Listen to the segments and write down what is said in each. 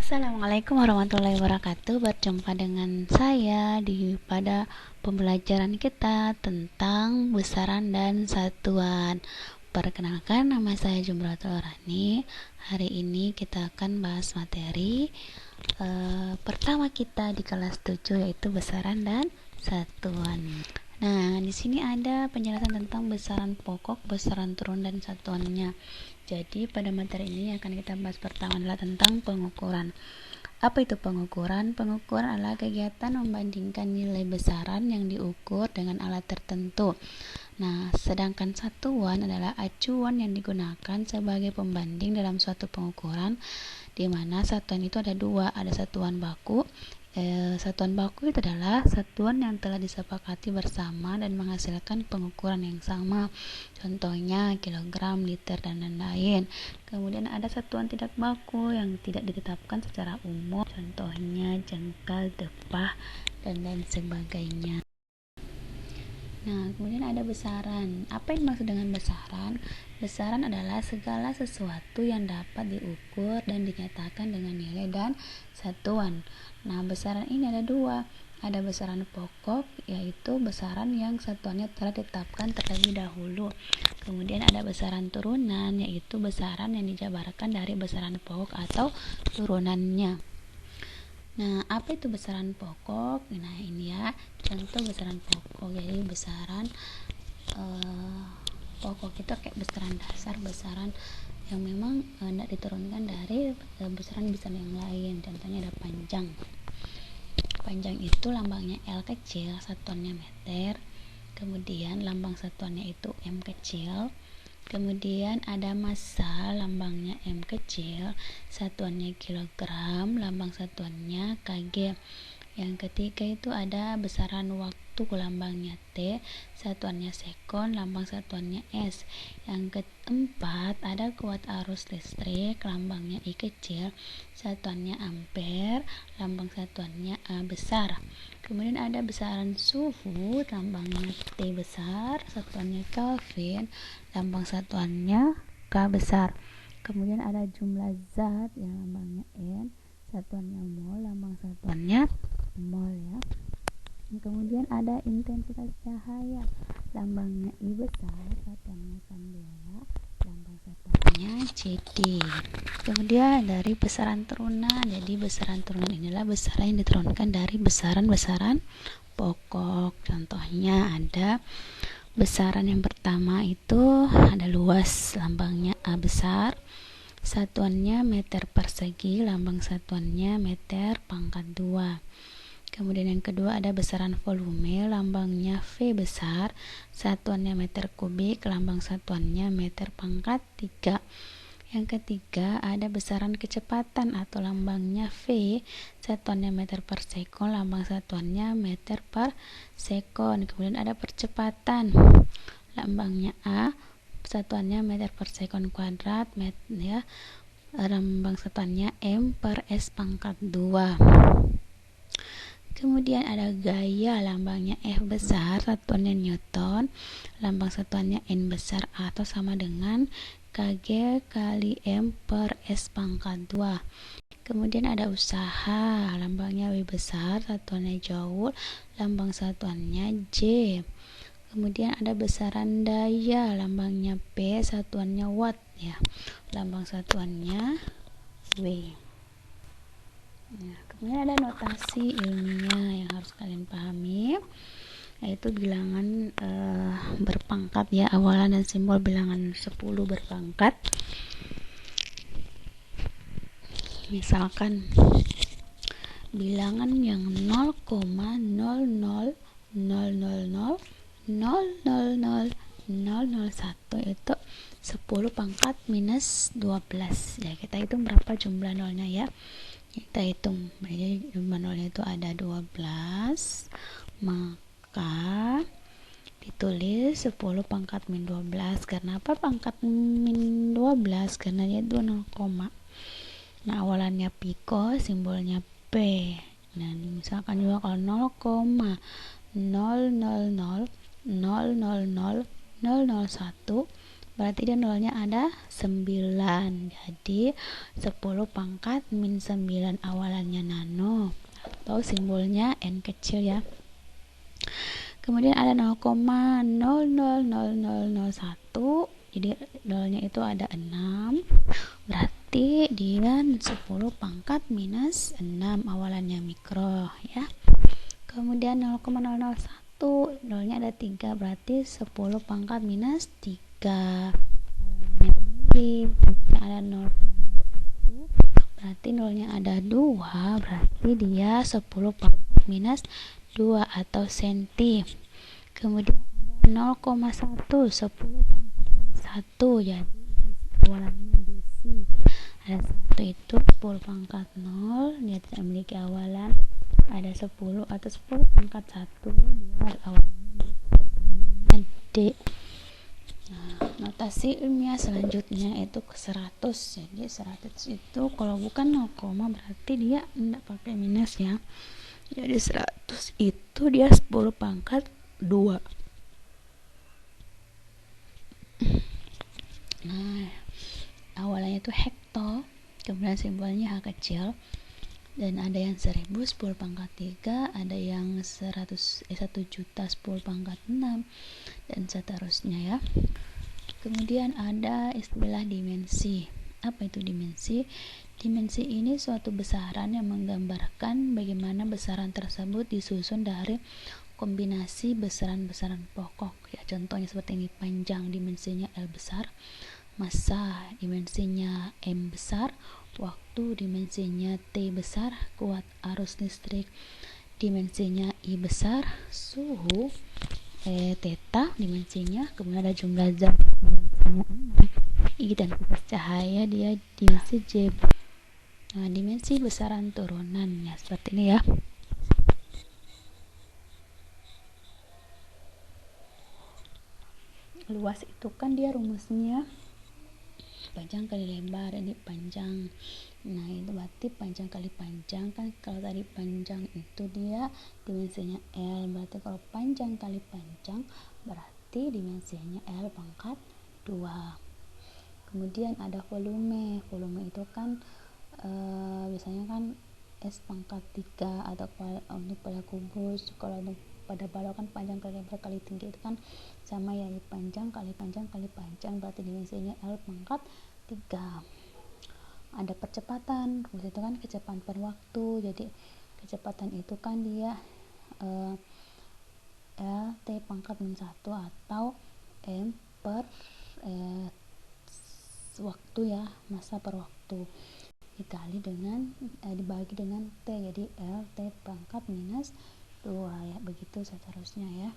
Assalamualaikum warahmatullahi wabarakatuh. Berjumpa dengan saya pada pembelajaran kita tentang besaran dan satuan. Perkenalkan, nama saya Jumratul Rani. Hari ini kita akan bahas materi pertama kita di kelas 7, yaitu besaran dan satuan. Nah, di sini ada penjelasan tentang besaran pokok, besaran turun, dan satuannya. Jadi pada materi ini akan kita bahas pertama adalah tentang pengukuran. Apa itu pengukuran? Pengukuran adalah kegiatan membandingkan nilai besaran yang diukur dengan alat tertentu. Nah, sedangkan satuan adalah acuan yang digunakan sebagai pembanding dalam suatu pengukuran, di mana satuan itu ada dua, ada satuan baku. Satuan baku itu adalah satuan yang telah disepakati bersama dan menghasilkan pengukuran yang sama. Contohnya kilogram, liter, dan lain-lain. Kemudian ada satuan tidak baku yang tidak ditetapkan secara umum. Contohnya jengkal, depah, dan lain sebagainya. Nah, kemudian ada besaran. Apa yang dimaksud dengan besaran? Besaran adalah segala sesuatu yang dapat diukur dan dinyatakan dengan nilai dan satuan. Nah, besaran ini ada dua. Ada besaran pokok, yaitu besaran yang satuannya telah ditetapkan terlebih dahulu. Kemudian ada besaran turunan, yaitu besaran yang dijabarkan dari besaran pokok atau turunannya. Nah, apa itu besaran pokok? Nah, ini ya contoh besaran pokok. Jadi besaran pokok itu kayak besaran dasar, besaran yang memang tidak diturunkan dari besaran-besaran yang lain. Contohnya ada panjang. Panjang itu lambangnya L kecil, satuannya meter. Kemudian lambang satuannya itu M kecil. Kemudian ada massa, lambangnya M kecil, satuannya kilogram, lambang satuannya kg. Yang ketiga itu ada besaran waktu, lambangnya T, satuannya sekon, lambang satuannya S. Yang keempat ada kuat arus listrik, lambangnya I kecil, satuannya ampere, lambang satuannya A besar. Kemudian ada besaran suhu, lambangnya T besar, satuannya Kelvin, lambang satuannya K besar. Kemudian ada jumlah zat yang lambangnya N, satuannya mol, lambang satuannya mol ya. Kemudian ada intensitas cahaya, lambangnya I besar, satuannya kandela, lambang satuannya CD. Kemudian dari besaran turunan, jadi besaran turunan inilah besaran yang diturunkan dari besaran-besaran pokok. Contohnya ada besaran yang pertama itu ada luas, lambangnya A besar, satuannya meter persegi, lambang satuannya meter pangkat 2. Kemudian yang kedua ada besaran volume, lambangnya V besar, satuannya meter kubik, lambang satuannya meter pangkat 3. Yang ketiga ada besaran kecepatan atau lambangnya V, satuannya meter per sekon, lambang satuannya meter per sekon. Kemudian ada percepatan, lambangnya A, satuannya meter per sekon kuadrat, ya. Lambang satuannya M per S pangkat 2. Kemudian ada gaya, lambangnya F besar, satuannya Newton, lambang satuannya N besar atau sama dengan kg kali M per S pangkat 2. Kemudian ada usaha, lambangnya W besar, satuannya joule, lambang satuannya J. Kemudian ada besaran daya, lambangnya P, satuannya watt ya, lambang satuannya W. Nah, kemudian ada notasi ilmiah yang harus kalian pahami, yaitu bilangan berpangkat ya, awalan dan simbol bilangan 10 berpangkat. Misalkan bilangan yang 0,00000000001 itu 10 pangkat minus 12 ya. Kita hitung berapa jumlah nolnya ya. Kita hitung, jadi jumlah nolnya itu ada 12, maka ditulis 10 pangkat min 12. Karena apa pangkat min 12? Karena dia itu 0, nah awalannya piko, simbolnya P. Nah misalkan juga kalau 0,000000001 berarti dia nolnya ada 9. Jadi 10 pangkat min 9 awalannya nano atau simbolnya n kecil ya. Kemudian ada 0,000001, jadi nolnya itu ada 6, berarti dia 10 pangkat minus 6 awalannya mikro ya. Kemudian 0,001, nolnya ada 3, berarti 10 pangkat minus 3 awalannya mili. Kemudian ada 0,01, berarti nolnya ada 2, berarti dia 10 pangkat minus 2 atau senti. Kemudian ada 0,1, 10 pangkat minus 1, jadi awalannya desi. Ada 1 itu 10 pangkat 0, dia tidak memiliki awalan. Ada 10 atau 10 pangkat 1, dia awalannya D. Nah, notasi ilmiah selanjutnya itu ke 100. Jadi 100 itu kalau bukan 0, berarti dia tidak pakai minus ya. Jadi 100 itu dia 10 pangkat 2. Nah, awalannya itu hekto, kemudian simbolnya H kecil, dan ada yang 1000 10 pangkat 3, ada yang 1 juta 10 pangkat 6, dan seterusnya ya. Kemudian ada istilah dimensi. Apa itu dimensi? Dimensi ini suatu besaran yang menggambarkan bagaimana besaran tersebut disusun dari kombinasi besaran-besaran pokok ya. Contohnya seperti ini: panjang dimensinya L besar, massa dimensinya M besar, waktu dimensinya T besar, kuat arus listrik dimensinya I besar, suhu theta dimensinya, kemudian ada jumlah zat dimensinya 6, I dan kualitas cahaya dia dimensi J. Nah, dimensi besaran turunan ya seperti ini ya. Luas itu kan dia rumusnya panjang kali lebar, ini panjang. Nah, itu berarti panjang kali panjang kan. Kalau tadi panjang itu dia dimensinya L, berarti kalau panjang kali panjang berarti dimensinya L pangkat 2. Kemudian ada volume. Volume itu kan biasanya kan S pangkat 3 atau untuk pada kubus. Kalau untuk pada balok kan panjang kali lebar kali tinggi itu kan sama ya, panjang kali panjang kali panjang, berarti dimensinya L pangkat 3. Ada percepatan, rumus itu kan kecepatan per waktu, jadi kecepatan itu kan dia L T pangkat min 1 atau M per waktu ya, masa per waktu dikali dengan dibagi dengan T, jadi L T pangkat minus 2 ya, begitu seterusnya ya.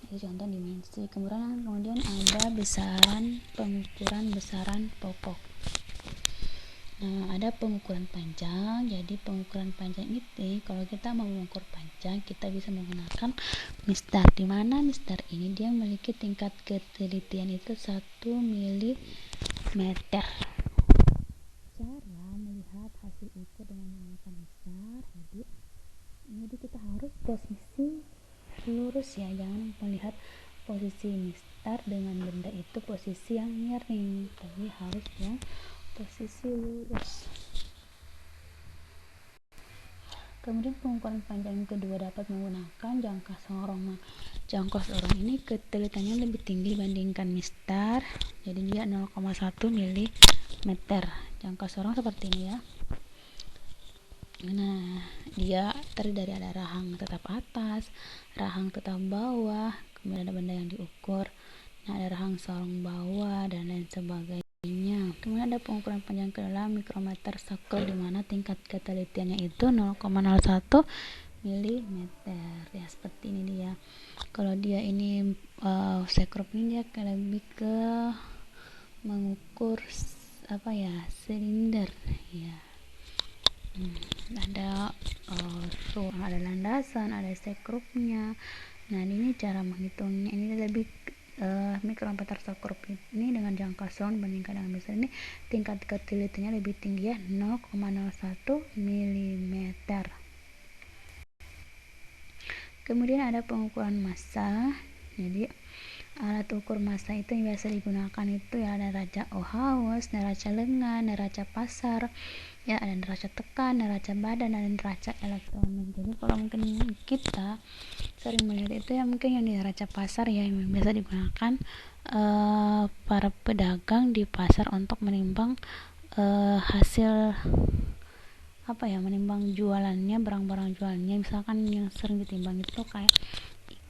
Itu contoh dimensi. Kemudian ada besaran, pengukuran besaran pokok. Nah, ada pengukuran panjang. Jadi pengukuran panjang itu kalau kita mau mengukur panjang, kita bisa menggunakan mistar, di mana mistar ini dia memiliki tingkat ketelitian itu 1 mm. Cara melihat hasil ukur dengan menggunakan mistar, jadi kita harus posisi lurus ya, jangan melihat posisi mistar dengan benda itu posisi yang miring, tapi harus yang posisi lurus. Kemudian pengukuran panjang kedua dapat menggunakan jangka sorong. Nah, jangka sorong ini ketelitiannya lebih tinggi dibandingkan mistar, jadi dia 0,1 mm. Jangka sorong seperti ini ya. Nah, dia terdiri dari ada rahang tetap atas, rahang tetap bawah, kemudian ada benda yang diukur. Nah, ada rahang sorong bawah dan lain sebagainya. Kemudian ada pengukuran panjang ke dalam mikrometer circle, di mana tingkat ketelitiannya itu 0,01 mm ya, seperti ini dia. Kalau dia ini sekrup ini dia lebih ke mengukur apa ya, silinder ya. Ada ada landasan, ada sekrupnya. Nah, ini cara menghitungnya, ini lebih mikrometer sekrup ini dengan jangka sorong dibandingkan dengan besar ini tingkat ketelitiannya lebih tinggi ya, 0,01 mm. Kemudian ada pengukuran massa. Jadi Alat ukur massa itu yang biasa digunakan itu ya neraca Ohaus, neraca lengan, neraca pasar, ya ada neraca tekan, neraca badan, dan neraca elektronik. Jadi kalau mungkin kita sering melihat itu ya mungkin yang di neraca pasar ya yang biasa digunakan para pedagang di pasar untuk menimbang hasil menimbang jualannya, barang-barang jualannya. Misalkan yang sering ditimbang itu kayak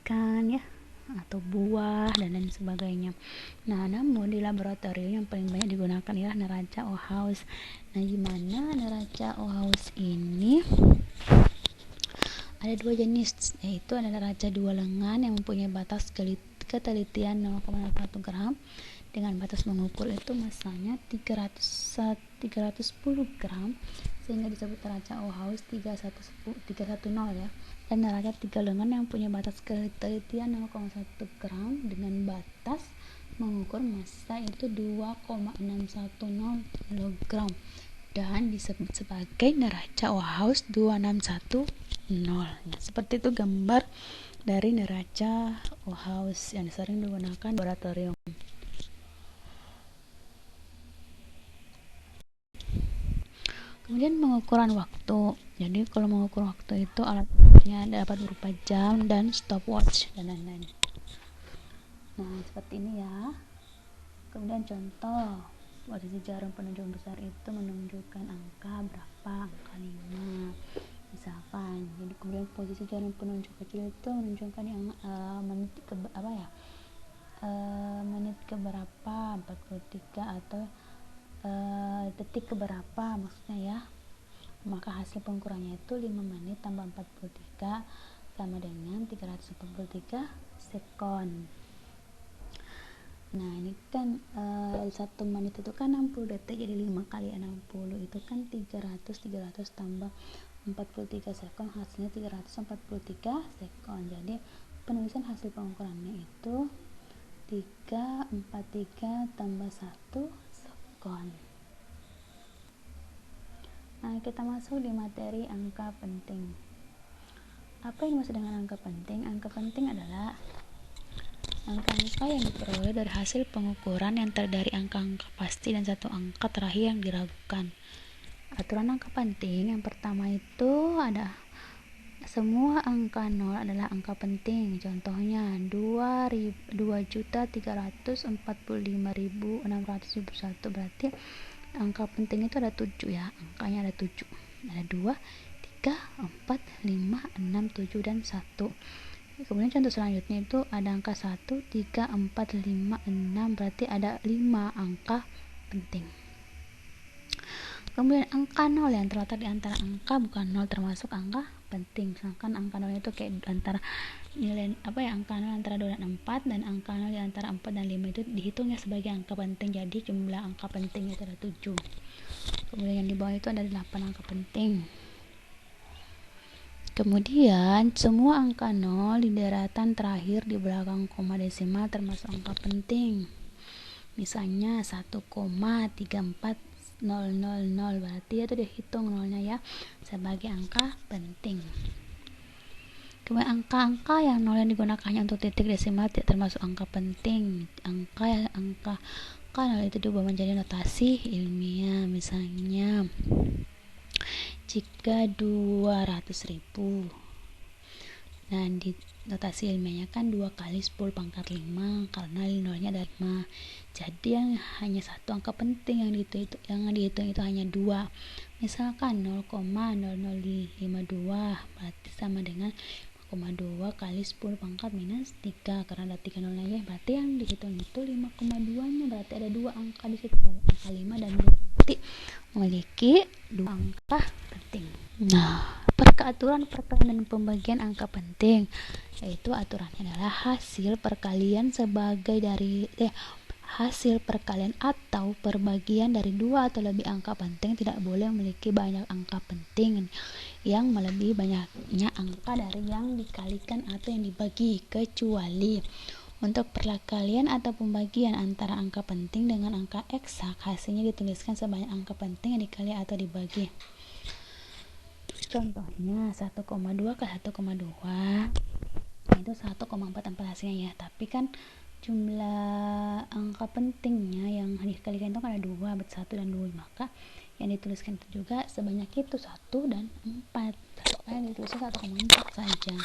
ikan ya atau buah dan lain sebagainya. Nah, namun di laboratorium yang paling banyak digunakan ialah neraca Ohaus. Nah, gimana neraca Ohaus ini? Ada dua jenis, yaitu ada neraca dua lengan yang mempunyai batas ketelitian 0,1 gram dengan batas mengukur itu massanya 310 gram sehingga disebut neraca Ohaus 310 ya. Dan neraca tiga lengan yang punya batas ketelitian 0,1 gram dengan batas mengukur massa itu 2,610 kg dan disebut sebagai neraca Ohaus 261 Nah, seperti itu gambar dari neraca Ohaus yang sering digunakan di laboratorium. Kemudian pengukuran waktu. Jadi kalau mengukur waktu itu alatnya dapat berupa jam dan stopwatch dan lain-lain. Nah, seperti ini ya. Kemudian contoh, posisi jarum penunjuk besar itu menunjukkan angka berapa? Angka 5. Misalkan, jadi kemudian posisi jarum penunjuk kecil itu menunjukkan yang menit ke menit ke berapa, 43 atau detik ke berapa maksudnya ya. Maka hasil pengukurannya itu 5 menit tambah 43 sama dengan 343 sekon. Nah, ini kan 1 menit itu kan 60 detik, jadi 5 kali 60 itu kan 300 tambah 43 sekon, hasilnya 343 sekon. Jadi penulisan hasil pengukurannya itu 343 tambah 1 sekon. Nah, kita masuk di materi angka penting. Apa yang dimaksud dengan angka penting? Angka penting adalah angka-angka yang diperoleh dari hasil pengukuran yang terdiri dari angka-angka pasti dan satu angka terakhir yang diragukan. Aturan angka penting yang pertama itu ada semua angka 0 adalah angka penting. Contohnya 2.345.671 berarti angka penting itu ada 7 ya. Angkanya ada 7. Ada 2, 3, 4, 5, 6, 7 dan 1. Kemudian contoh selanjutnya itu ada angka 1, 3, 4, 5, 6 berarti ada 5 angka penting. Kemudian angka 0 yang terletak di antara angka bukan 0 termasuk angka penting. Misalkan angka 0 itu kayak antara nilai angka 0 antara 2 dan 4 dan angka 0 di antara 4 dan 5 itu dihitungnya sebagai angka penting. Jadi jumlah angka penting itu ada 7. Kemudian yang di bawah itu ada 8 angka penting. Kemudian semua angka 0 di daratan terakhir di belakang koma desimal termasuk angka penting. Misalnya 1,34000 berarti itu dihitung nolnya ya sebagai angka penting. Kemudian angka-angka yang nol yang digunakannya untuk titik desimal tidak termasuk angka penting. Angka 0 itu diubah menjadi notasi ilmiah. Misalnya jika 200.000, nah di notasi ilmiahnya kan 2 kali 10 pangkat 5 karena nolnya ada 5. Jadi yang hanya satu angka penting yang dihitung itu hanya 2. Misalkan 0,0052 berarti sama dengan 5,2 kali 10 pangkat minus 3 karena ada 3 nolnya ya. Berarti yang dihitung itu 5,2 nya, berarti ada 2 angka di situ, angka 5 dan 2 berarti memiliki 2 angka penting. Nah, peraturan perkalian dan pembagian angka penting, yaitu aturannya adalah hasil perkalian hasil perkalian atau perbagian dari 2 atau lebih angka penting tidak boleh memiliki banyak angka penting yang melebihi banyaknya angka dari yang dikalikan atau yang dibagi, kecuali untuk perkalian atau pembagian antara angka penting dengan angka eksak, hasilnya dituliskan sebanyak angka penting yang dikali atau dibagi. Contohnya 1,2 ke 1,2 itu 1,44 hasilnya ya, tapi kan jumlah angka pentingnya yang dikalikan itu kan ada 2, 1 dan 2, maka yang dituliskan itu juga sebanyak itu 1 dan 4, yang dituliskan 1,4 saja.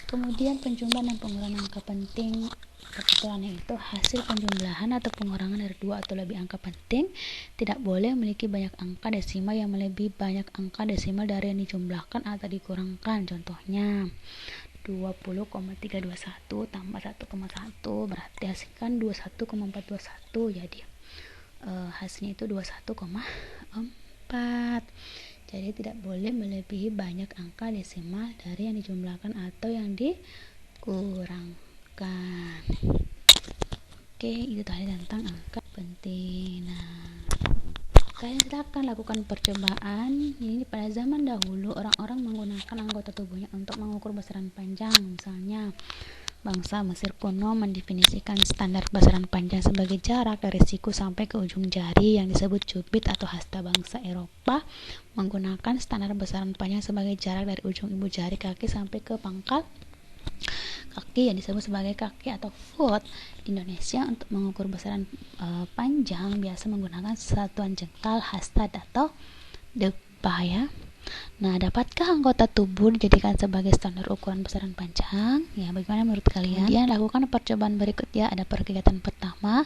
Kemudian penjumlahan dan pengurangan angka penting, kebetulannya itu hasil penjumlahan atau pengurangan dari 2 atau lebih angka penting tidak boleh memiliki banyak angka desimal yang melebihi banyak angka desimal dari yang dijumlahkan atau dikurangkan. Contohnya 20,321 tambah 1,1 berarti hasilkan 21,421, jadi hasilnya itu 21,4. Jadi tidak boleh melebihi banyak angka desimal dari yang dijumlahkan atau yang dikurangkan. Oke, itu tadi tentang angka penting. Nah, kalian silakan lakukan percobaan. Ini pada zaman dahulu orang-orang menggunakan anggota tubuhnya untuk mengukur besaran panjang. Misalnya bangsa Mesir kuno mendefinisikan standar besaran panjang sebagai jarak dari siku sampai ke ujung jari yang disebut cubit atau hasta. Bangsa Eropa menggunakan standar besaran panjang sebagai jarak dari ujung ibu jari kaki sampai ke pangkal kaki yang disebut sebagai kaki atau foot. Indonesia untuk mengukur besaran panjang biasa menggunakan satuan jengkal, hasta atau depah ya. Nah, dapatkah anggota tubuh dijadikan sebagai standar ukuran besaran panjang? Ya, bagaimana menurut kalian? Kemudian lakukan percobaan berikut ya. Ada kegiatan pertama,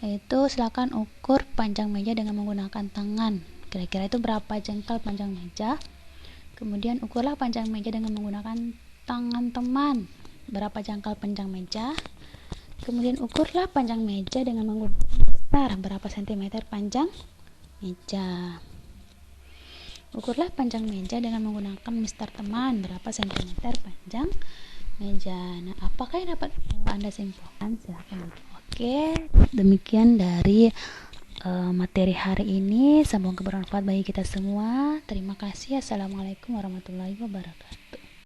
yaitu silakan ukur panjang meja dengan menggunakan tangan. Kira-kira itu berapa jengkal panjang meja? Kemudian ukurlah panjang meja dengan menggunakan tangan teman. Berapa jengkal panjang meja? Kemudian ukurlah panjang meja dengan menggunakan besar. Berapa sentimeter panjang meja? Ukurlah panjang meja dengan menggunakan mistar teman. Berapa sentimeter panjang meja? Nah, apakah yang dapat Anda simpulkan? Silahkan. Oke, demikian dari materi hari ini. Semoga bermanfaat bagi kita semua. Terima kasih. Assalamualaikum warahmatullahi wabarakatuh.